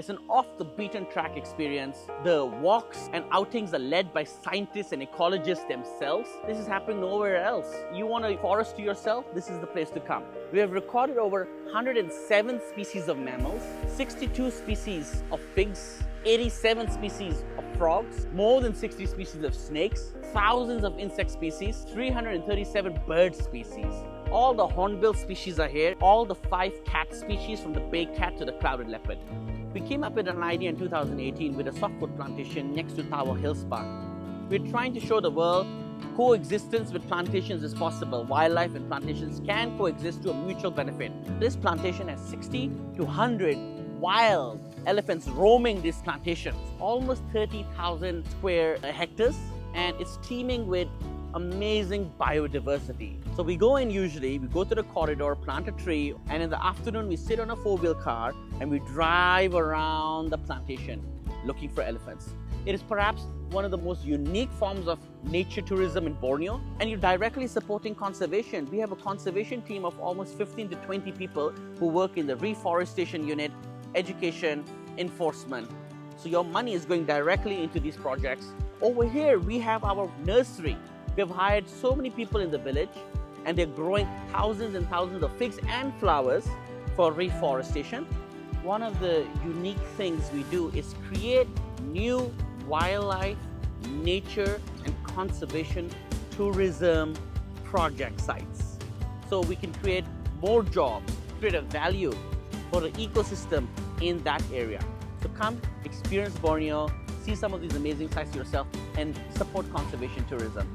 It's an off-the-beaten-track experience. The walks and outings are led by scientists and ecologists themselves. This is happening nowhere else. You want a forest to yourself? This is the place to come. We have recorded over 107 species of mammals, 62 species of pigs, 87 species of frogs, more than 60 species of snakes, thousands of insect species, 337 bird species. All the hornbill species are here, all the 5 cat species from the bay cat to the clouded leopard. We came up with an idea in 2018 with a softwood plantation next to Tawau Hills Park. We're trying to show the world coexistence with plantations is possible. Wildlife and plantations can coexist to a mutual benefit. This plantation has 60 to 100 wild elephants roaming these plantations, almost 30,000 square hectares, and it's teeming with amazing biodiversity. So we go in usually, we go to the corridor, plant a tree, and in the afternoon we sit on a 4-wheel car and we drive around the plantation looking for elephants. It is perhaps one of the most unique forms of nature tourism in Borneo, and you're directly supporting conservation. We have a conservation team of almost 15 to 20 people who work in the reforestation unit, education, enforcement. So your money is going directly into these projects. Over here, we have our nursery. We have hired so many people in the village, and they're growing thousands and thousands of figs and flowers for reforestation. One of the unique things we do is create new wildlife, nature, and conservation tourism project sites. So we can create more jobs, create a value for the ecosystem in that area. So come, experience Borneo, see some of these amazing sites yourself, and support conservation tourism.